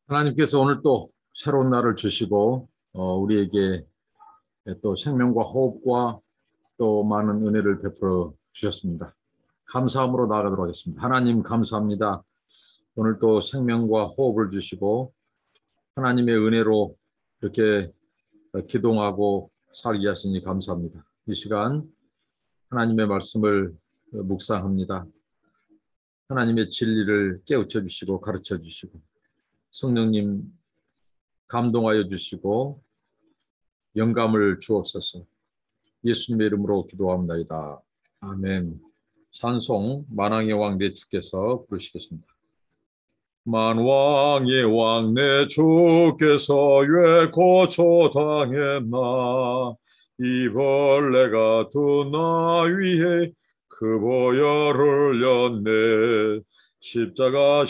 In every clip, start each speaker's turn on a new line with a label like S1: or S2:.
S1: 하나님께서 오늘 또 새로운 날을 주시고 우리에게 또 생명과 호흡과 또 많은 은혜를 베풀어 주셨습니다. 감사함으로 나아가도록 하겠습니다. 하나님 감사합니다. 오늘 또 생명과 호흡을 주시고 하나님의 은혜로 이렇게 기동하고 살게 하시니 감사합니다. 이 시간 하나님의 말씀을 묵상합니다. 하나님의 진리를 깨우쳐 주시고 가르쳐 주시고 성령님 감동하여 주시고 영감을 주옵소서. 예수님의 이름으로 기도합니다. 아멘. 찬송 만왕의 왕 내 주께서 부르시겠습니다. 만왕의 왕 내 주께서 왜 고초당했나. 이 벌레 같은 나 위에 그 보혈을 흘렸네. 십자가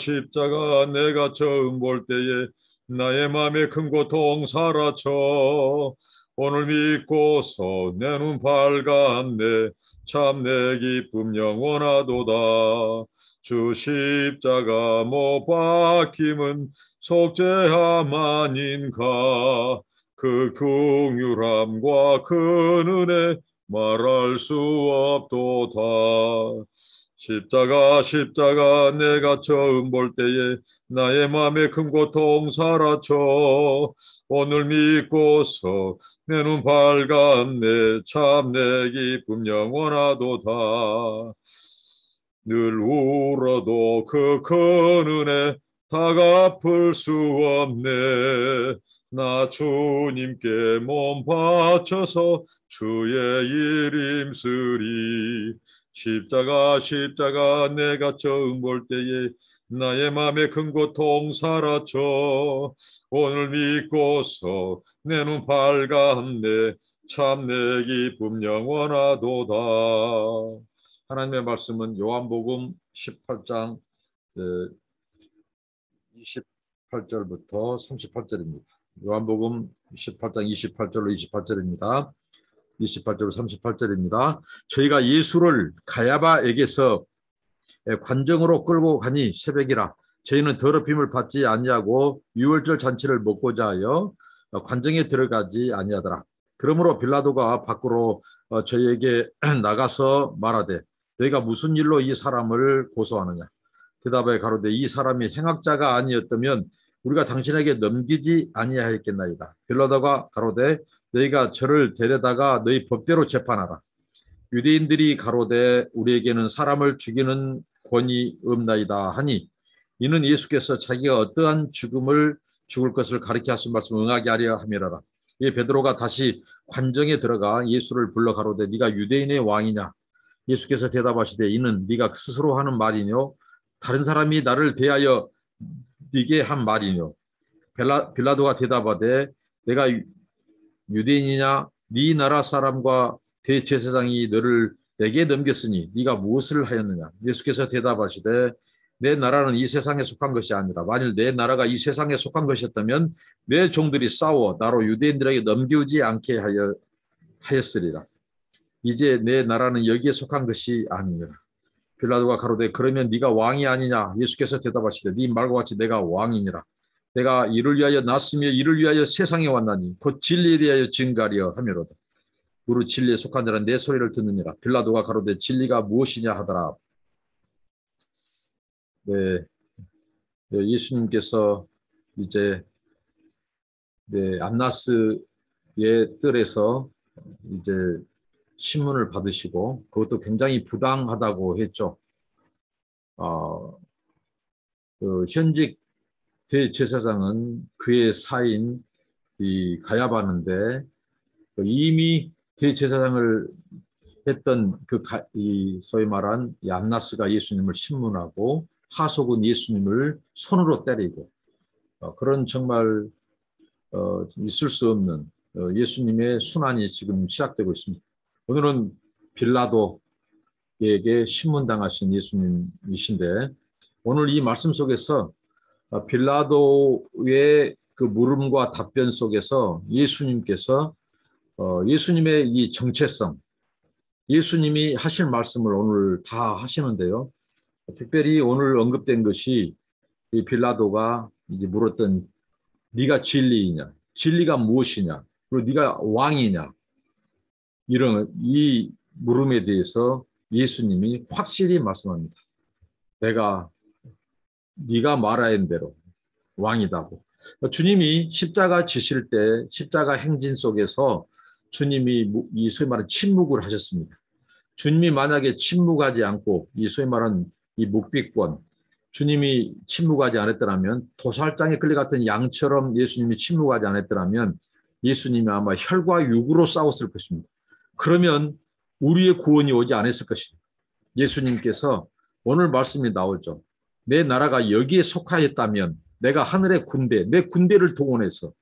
S1: 내가 처음 볼 때에 나의 맘에 큰 고통 사라져 오늘 믿고서 내 눈 밝았네. 참 내 기쁨 영원하도다. 주 십자가 못 박힘은 속죄함 아닌가. 그 긍휼함과 그 은혜 말할 수 없도다. 십자가 내가 처음 볼 때에 나의 맘에 큰 고통 사라져 오늘 믿고서 내 눈 밝았네. 참 내 기쁨 영원하도다. 늘 울어도 그 큰 은혜 다 갚을 수 없네. 나 주님께 몸 바쳐서 주의 일 힘쓰리. 십자가 내가 처음 볼 때에 나의 맘에 큰 고통 사라져 오늘 믿고서 내 눈 밝았네. 참 내 기쁨 영원하도다. 하나님의 말씀은 요한복음 18장 28절부터 38절입니다. 요한복음 18장 28절로 28절입니다. 28절로 38절입니다. 저희가 예수를 가야바에게서 관정으로 끌고 가니 새벽이라 저희는 더럽힘을 받지 아니하고 유월절 잔치를 먹고자 하여 관정에 들어가지 아니하더라. 그러므로 빌라도가 밖으로 저희에게 나가서 말하되 너희가 무슨 일로 이 사람을 고소하느냐. 대답하여 가로되 이 사람이 행악자가 아니었다면 우리가 당신에게 넘기지 아니하였겠나이다. 빌라도가 가로되 너희가 저를 데려다가 너희 법대로 재판하라. 유대인들이 가로되 우리에게는 사람을 죽이는 권이 없나이다 하니 이는 예수께서 자기가 어떠한 죽음을 죽을 것을 가리켜 하신 말씀을 응하게 하려 함이라라. 이 베드로가 다시 관정에 들어가 예수를 불러 가로되 네가 유대인의 왕이냐. 예수께서 대답하시되 이는 네가 스스로 하는 말이뇨 다른 사람이 나를 대하여 네게 한 말이뇨. 빌라도가 대답하되 내가 유대인이냐. 네 나라 사람과 대제사장이 너를 내게 넘겼으니 네가 무엇을 하였느냐. 예수께서 대답하시되 내 나라는 이 세상에 속한 것이 아니라 만일 내 나라가 이 세상에 속한 것이었다면 내 종들이 싸워 나로 유대인들에게 넘기지 않게 하였으리라. 이제 내 나라는 여기에 속한 것이 아니니라. 빌라도가 가로되 그러면 네가 왕이 아니냐. 예수께서 대답하시되 네 말과 같이 내가 왕이니라. 내가 이를 위하여 났으며 이를 위하여 세상에 왔나니 곧 진리에 대하여 증가하려 함이로다. 무릇 진리에 속한 자는 내 소리를 듣느니라. 빌라도가 가로되 진리가 무엇이냐 하더라. 네, 예수님께서 이제 안나스의 뜰에서 이제 신문을 받으시고 그것도 굉장히 부당하다고 했죠. 현직 대제사장은 그의 사인 이 가야바는데 이미 대제사장을 했던 이 소위 말한 이 안나스가 예수님을 신문하고 하속은 예수님을 손으로 때리고 그런 정말 있을 수 없는 예수님의 순환이 지금 시작되고 있습니다. 오늘은 빌라도에게 신문당하신 예수님이신데 오늘 이 말씀 속에서 빌라도의 그 물음과 답변 속에서 예수님께서 예수님의 이 정체성, 예수님이 하실 말씀을 오늘 다 하시는데요. 특별히 오늘 언급된 것이 이 빌라도가 이제 물었던 네가 진리이냐, 진리가 무엇이냐, 그리고 네가 왕이냐, 이런 이 물음에 대해서 예수님이 확실히 말씀합니다. 내가 네가 말하는 대로 왕이다고. 주님이 십자가 지실 때 십자가 행진 속에서 주님이 이 소위 말하는 침묵을 하셨습니다. 주님이 만약에 침묵하지 않고 이 소위 말하는 이 묵비권, 주님이 침묵하지 않았더라면, 도살장에 끌려갔던 양처럼 예수님이 침묵하지 않았더라면 예수님이 아마 혈과 육으로 싸웠을 것입니다. 그러면 우리의 구원이 오지 않았을 것입니다. 예수님께서 오늘 말씀이 나오죠. 내 나라가 여기에 속하였다면 내가 하늘의 군대, 내 군대를 동원해서,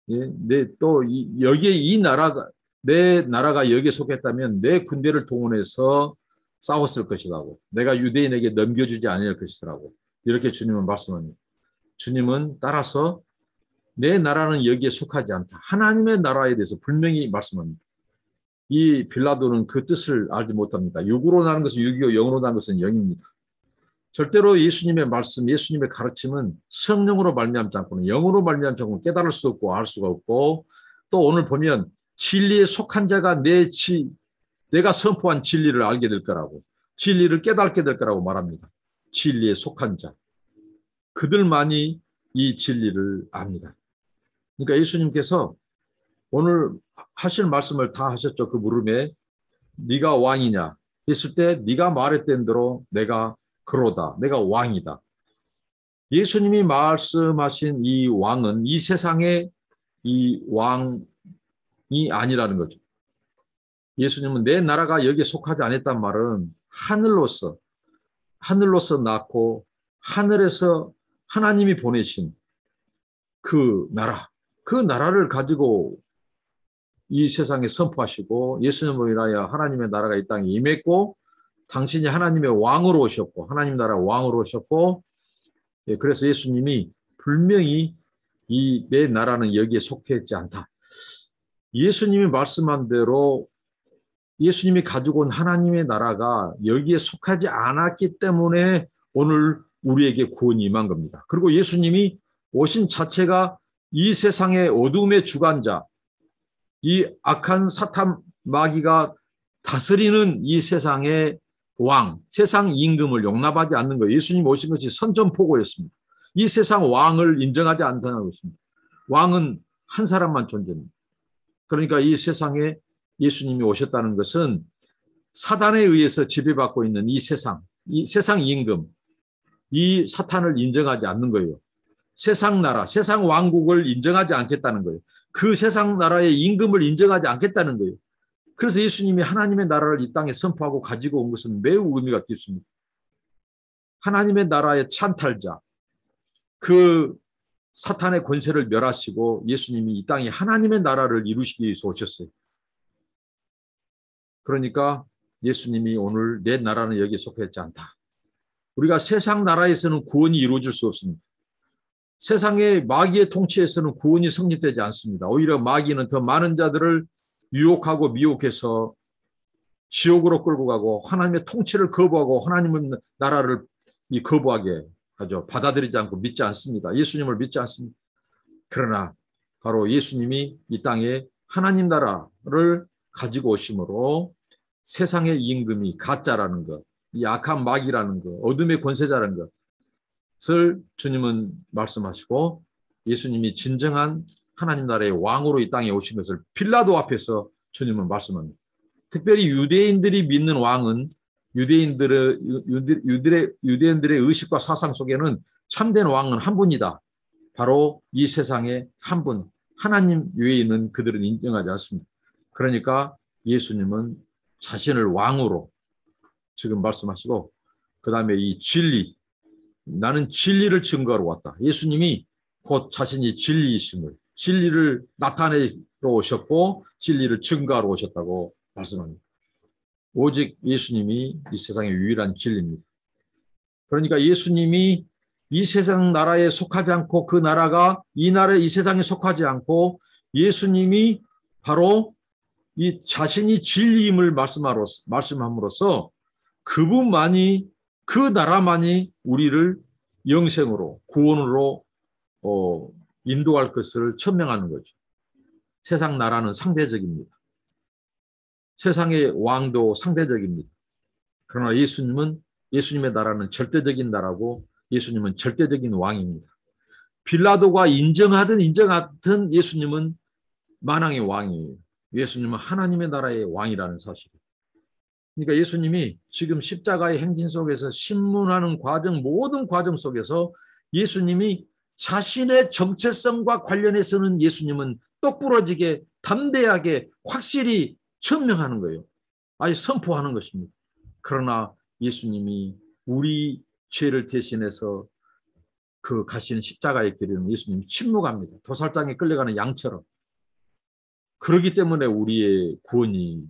S1: 여기에 이 나라가, 내 나라가 여기에 속했다면 내 군대를 동원해서 싸웠을 것이라고. 내가 유대인에게 넘겨주지 않을 것이라고. 이렇게 주님은 말씀합니다. 주님은 따라서 내 나라는 여기에 속하지 않다. 하나님의 나라에 대해서 분명히 말씀합니다. 이 빌라도는 그 뜻을 알지 못합니다. 육으로 나는 것은 육이요, 영으로 나는 것은 영입니다. 절대로 예수님의 말씀, 예수님의 가르침은 성령으로 말미암지 않고는, 영으로 말미암지 않고는 깨달을 수 없고 알 수가 없고, 또 오늘 보면 진리에 속한 자가 내가 선포한 진리를 알게 될 거라고, 진리를 깨닫게 될 거라고 말합니다. 진리에 속한 자, 그들만이 이 진리를 압니다. 그러니까 예수님께서 오늘 하실 말씀을 다 하셨죠. 그 물음에 네가 왕이냐 했을 때 네가 말했던 대로 내가 그로다, 내가 왕이다. 예수님이 말씀하신 이 왕은 이 세상의 이 왕이 아니라는 거죠. 예수님은 내 나라가 여기에 속하지 않았단 말은 하늘로서 낳고 하늘에서 하나님이 보내신 그 나라를 가지고 이 세상에 선포하시고, 예수님을 인하여 하나님의 나라가 이 땅에 임했고, 당신이 하나님의 왕으로 오셨고, 하나님 나라 왕으로 오셨고, 그래서 예수님이 분명히 내 나라는 여기에 속했지 않다. 예수님이 말씀한 대로 예수님이 가지고 온 하나님의 나라가 여기에 속하지 않았기 때문에 오늘 우리에게 구원이 임한 겁니다. 그리고 예수님이 오신 자체가 이 세상의 어둠의 주관자, 이 악한 사탄 마귀가 다스리는 이 세상의 왕, 세상 임금을 용납하지 않는 거예요. 예수님 오신 것이 선전포고였습니다. 이 세상 왕을 인정하지 않는다는 것입니다. 왕은 한 사람만 존재합니다. 그러니까 이 세상에 예수님이 오셨다는 것은 사단에 의해서 지배받고 있는 이 세상 임금, 이 사탄을 인정하지 않는 거예요. 세상 나라, 세상 왕국을 인정하지 않겠다는 거예요. 그 세상 나라의 임금을 인정하지 않겠다는 거예요. 그래서 예수님이 하나님의 나라를 이 땅에 선포하고 가지고 온 것은 매우 의미가 깊습니다. 하나님의 나라의 찬탈자, 그 사탄의 권세를 멸하시고 예수님이 이 땅에 하나님의 나라를 이루시기 위해서 오셨어요. 그러니까 예수님이 오늘 내 나라는 여기에 속했지 않다. 우리가 세상 나라에서는 구원이 이루어질 수 없습니다. 세상의 마귀의 통치에서는 구원이 성립되지 않습니다. 오히려 마귀는 더 많은 자들을 유혹하고 미혹해서 지옥으로 끌고 가고 하나님의 통치를 거부하고 하나님의 나라를 거부하게 하죠. 받아들이지 않고 믿지 않습니다. 예수님을 믿지 않습니다. 그러나 바로 예수님이 이 땅에 하나님 나라를 가지고 오심으로 세상의 임금이 가짜라는 것, 이 악한 마귀라는 것, 어둠의 권세자라는 것을 주님은 말씀하시고, 예수님이 진정한 하나님 나라의 왕으로 이 땅에 오신 것을 빌라도 앞에서 주님은 말씀합니다. 특별히 유대인들이 믿는 왕은 유대인들의 의식과 사상 속에는 참된 왕은 한 분이다. 바로 이 세상에 한 분, 하나님 외에는 그들은 인정하지 않습니다. 그러니까 예수님은 자신을 왕으로 지금 말씀하시고, 그 다음에 이 진리, 나는 진리를 증거하러 왔다. 예수님이 곧 자신이 진리이심을, 진리를 나타내러 오셨고 진리를 증거하러 오셨다고 말씀합니다. 오직 예수님이 이 세상의 유일한 진리입니다. 그러니까 예수님이 이 세상 나라에 속하지 않고, 그 나라가 이 세상에 속하지 않고, 예수님이 바로 이 자신이 진리임을 말씀함으로써 그분만이, 그 나라만이 우리를 영생으로, 구원으로 인도할 것을 천명하는 거죠. 세상 나라는 상대적입니다. 세상의 왕도 상대적입니다. 그러나 예수님의 나라는 절대적인 나라고 예수님은 절대적인 왕입니다. 빌라도가 인정하든 인정하든 예수님은 만왕의 왕이에요. 예수님은 하나님의 나라의 왕이라는 사실이에요. 그러니까 예수님이 지금 십자가의 행진 속에서 신문하는 과정, 모든 과정 속에서 예수님이 자신의 정체성과 관련해서는 예수님은 똑부러지게 담대하게 확실히 천명하는 거예요. 아예 선포하는 것입니다. 그러나 예수님이 우리 죄를 대신해서 그 가신 십자가의 길에는 예수님이 침묵합니다. 도살장에 끌려가는 양처럼. 그렇기 때문에 우리의 구원이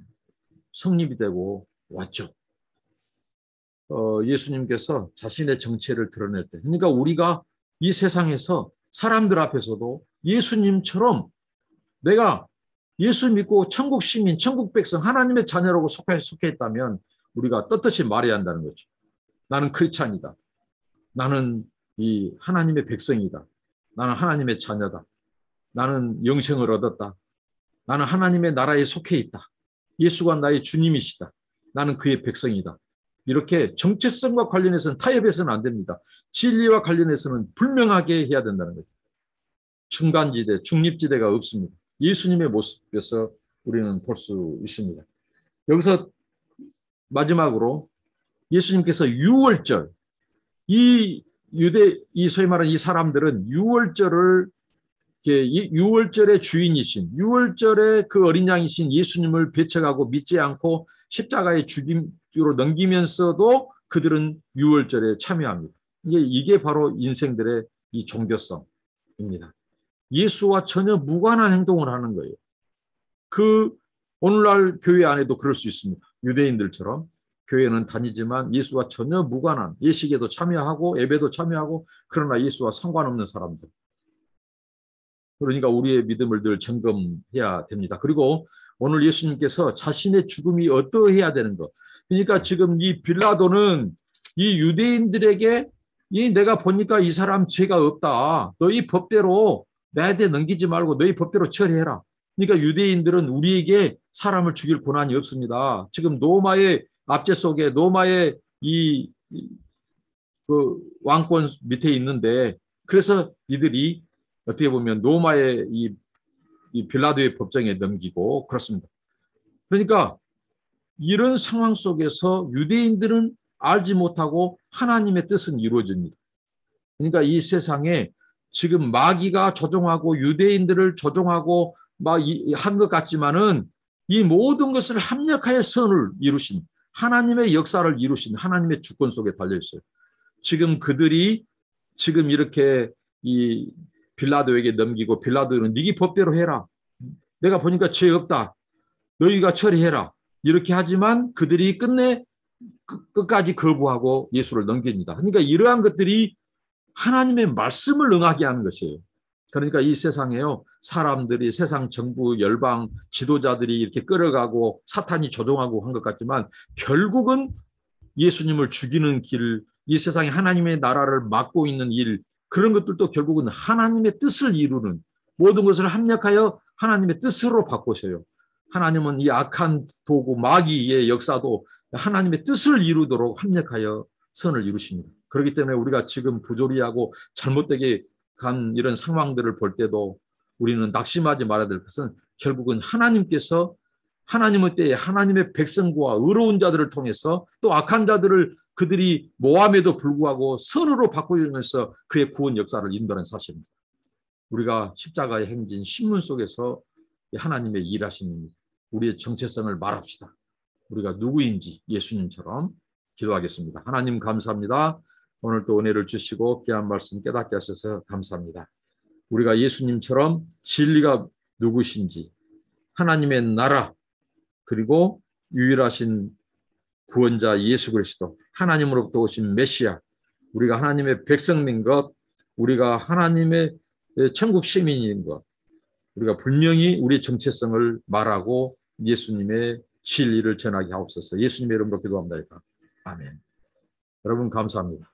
S1: 성립이 되고 왔죠. 예수님께서 자신의 정체를 드러낼 때, 그러니까 우리가 이 세상에서 사람들 앞에서도 예수님처럼 내가 예수 믿고 천국 시민, 천국 백성, 하나님의 자녀라고 속해 있다면 우리가 떳떳이 말해야 한다는 거죠. 나는 크리스찬이다. 나는 이 하나님의 백성이다. 나는 하나님의 자녀다. 나는 영생을 얻었다. 나는 하나님의 나라에 속해 있다. 예수가 나의 주님이시다. 나는 그의 백성이다. 이렇게 정체성과 관련해서는 타협해서는 안 됩니다. 진리와 관련해서는 분명하게 해야 된다는 거죠. 중간지대, 중립지대가 없습니다. 예수님의 모습에서 우리는 볼 수 있습니다. 여기서 마지막으로 예수님께서 유월절, 이 소위 말하는 이 사람들은 유월절의 주인이신, 유월절의 그 어린 양이신 예수님을 배척하고 믿지 않고 십자가의 죽임으로 넘기면서도 그들은 유월절에 참여합니다. 이게 바로 인생들의 이 종교성입니다. 예수와 전혀 무관한 행동을 하는 거예요. 오늘날 교회 안에도 그럴 수 있습니다. 유대인들처럼 교회는 다니지만 예수와 전혀 무관한, 예식에도 참여하고 예배도 참여하고, 그러나 예수와 상관없는 사람들. 그러니까 우리의 믿음을 늘 점검해야 됩니다. 그리고 오늘 예수님께서 자신의 죽음이 어떠해야 되는 것. 그러니까 지금 이 빌라도는 이 유대인들에게 내가 보니까 이 사람 죄가 없다. 너희 법대로 나한테 넘기지 말고 너희 법대로 처리해라. 그러니까 유대인들은 우리에게 사람을 죽일 권한이 없습니다. 지금 로마의 압제 속에 로마의 그 왕권 밑에 있는데, 그래서 이들이 어떻게 보면 로마의 이 빌라도의 법정에 넘기고 그렇습니다. 그러니까 이런 상황 속에서 유대인들은 알지 못하고 하나님의 뜻은 이루어집니다. 그러니까 이 세상에 지금 마귀가 조종하고 유대인들을 조종하고 막 한 것 같지만은 이 모든 것을 합력하여 선을 이루신 하나님의 역사를 이루신 하나님의 주권 속에 달려 있어요. 지금 그들이 지금 이렇게 이 빌라도에게 넘기고, 빌라도는 네가 법대로 해라. 내가 보니까 죄 없다. 너희가 처리해라. 이렇게 하지만 그들이 끝까지 거부하고 예수를 넘깁니다. 그러니까 이러한 것들이 하나님의 말씀을 응하게 하는 것이에요. 그러니까 이 세상에요, 사람들이, 세상 정부, 열방, 지도자들이 이렇게 끌어가고 사탄이 조종하고 한 것 같지만 결국은 예수님을 죽이는 길, 이 세상에 하나님의 나라를 막고 있는 일, 그런 것들도 결국은 하나님의 뜻을 이루는, 모든 것을 합력하여 하나님의 뜻으로 바꾸셔요. 하나님은 이 악한 도구, 마귀의 역사도 하나님의 뜻을 이루도록 합력하여 선을 이루십니다. 그렇기 때문에 우리가 지금 부조리하고 잘못되게 간 이런 상황들을 볼 때도 우리는 낙심하지 말아야 될 것은, 결국은 하나님께서 하나님의 때에 하나님의 백성과 의로운 자들을 통해서 또 악한 자들을 그들이 모함에도 불구하고 선으로 바꾸면서 그의 구원 역사를 인도하는 사실입니다. 우리가 십자가의 행진 신문 속에서 하나님의 일하심입니다. 우리의 정체성을 말합시다. 우리가 누구인지 예수님처럼 기도하겠습니다. 하나님 감사합니다. 오늘 또 은혜를 주시고 귀한 말씀 깨닫게 하셔서 감사합니다. 우리가 예수님처럼 진리가 누구신지, 하나님의 나라, 그리고 유일하신 구원자 예수 그리스도, 하나님으로부터 오신 메시아, 우리가 하나님의 백성인 것, 우리가 하나님의 천국 시민인 것, 우리가 분명히 우리의 정체성을 말하고 예수님의 진리를 전하게 하옵소서. 예수님의 이름으로 기도합니다. 아멘. 여러분 감사합니다.